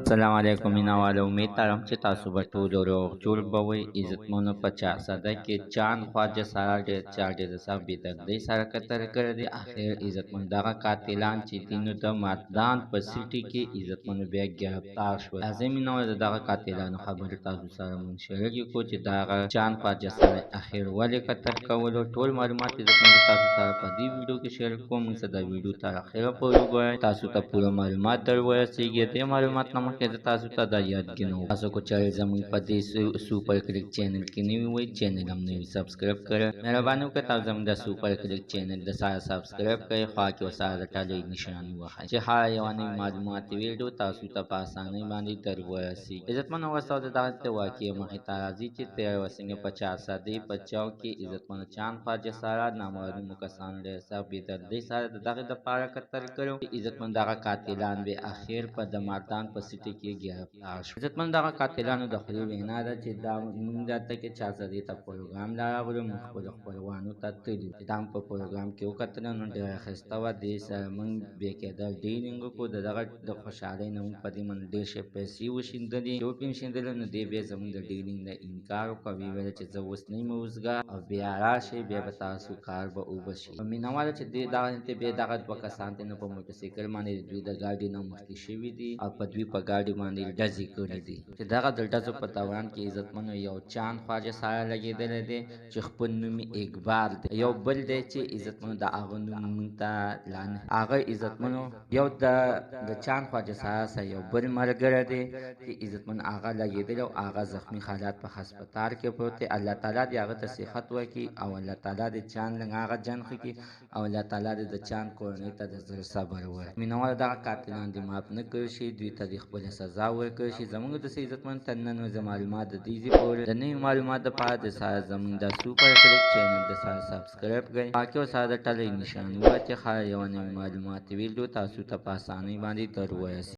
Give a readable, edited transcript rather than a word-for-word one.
السلام علیکم مینوال امید لرم چې تاسو به ټول روغ جوړ به وئ عزتمنو په چارسده کې چاند خواجه سره ډېر چا ډېر څه بېدردۍ سره کتل کړی دی اخر عزتمن دغه قاتلان چې دي نو د مردان په سیټي کې عزتمنو بیا ګرفتار شول راځئ مینوال د دغه قاتلانو خبرې تاسو سره مونږ شریکې کړو چې دغه چاند خواجه سره اخر ولې قتل کولو ټول معلومات عزتمنو تاسو سره په دې ویډیو کې شریک کوم موږ ته د ویډیو تر اخره پورې وګورئ تاسو ته پوره معلومات در ورسیږي دې معلومات نه مخکې زه تاسو ته دا یادګي نه تاسو کو چارې زموږ په دې سوپر کلیک چینل کې نوي وئ چینل هم نوي سبسکرایب کړئ مهرباني وکړئ تاسو زموږ د سوپر کلیک چینل د سره سبسکرایب کړئ خوا کې ورسره د ټالۍ نشان ووهئ چې هر یوه نوې معلوماتي ویډیو تاسو ته په اسانۍ باندې در ورسیږي عزتمنو وروسته د دغه واقعې مخې ته راځي چې تېره څنګه په چارسدې په چوک کې عزتمنو چاند خواجه سره نامعلومو کسانو ډېر څه بېدردۍ سره د دغې دپاره قتل کړی و عزتمن دغه قاتلان به اخر په د مردان په سیټي کې ګرفتار شول عزتمن دغه قاتلانو د خولې وینا ده چې دا موږ دلته کې چارسدې ته پروګرام لا راغلو موږ خپلو خپلوانو ته تللي چې دا هم په پروګرام کې وکتله نو ډېره ښایسته وه دې سره موږ بې کېدل ډیلینګ وکړو د دغه د خوشحالۍ نه موږ په دې باندې ډېر ښې پیسې وشیندلې چې وپې شیندلې نو دې بیا زموږ د ډیلینګ نه انکار وکړ ویې ویله چې زه اوس نه یم اوزګار او بیا راشئ بیا به تاسو کار به وبشي په مینهواله چې بیا دغه دوه کسان ته نه په موټرسایکل باندې د دوی د ګاډي نه مخکې شوي دي او په دوی په ګاډي باندې ډزې کړي دي چې دغه د ډزو په دوران کې عزتمنو یو چاند خواجه سره لګېدلی دی چې خپل نوم یې اقبال دی یو بل دی چې عزتمنو د هغه نوم مونږ ته هغه عزتمنو یو د چاند خواجه سره یو بل ملګری دی چې عزتمن هغه لګېدلی او هغه زخمي حالات په هسپتال کې پروت دی الله تعالی دې هغه ته صحت ورکړي او الله تعالی دې چاند لږ هغه جان ښه کړي او الله تعالی دې د چاند کورنۍ ته د زړه صبر ورکړي مینهوالو دغه قاتلان دې معاف نه کړی شي دوی ته دې خپله سزا ورکړی شي زموږ د عزتمن تر نن ورځې معلومات د دې ځای پورې د نوي معلومات دپاره د سره زموږ د سوپر کلیک چینل د سره سبسکرایب کړئ باقي ورسره د ټلۍ نشان ووهئ چې هر یوه نوې معلوماتي ویډیو تاسو ته په اسانۍ باندې در ورسي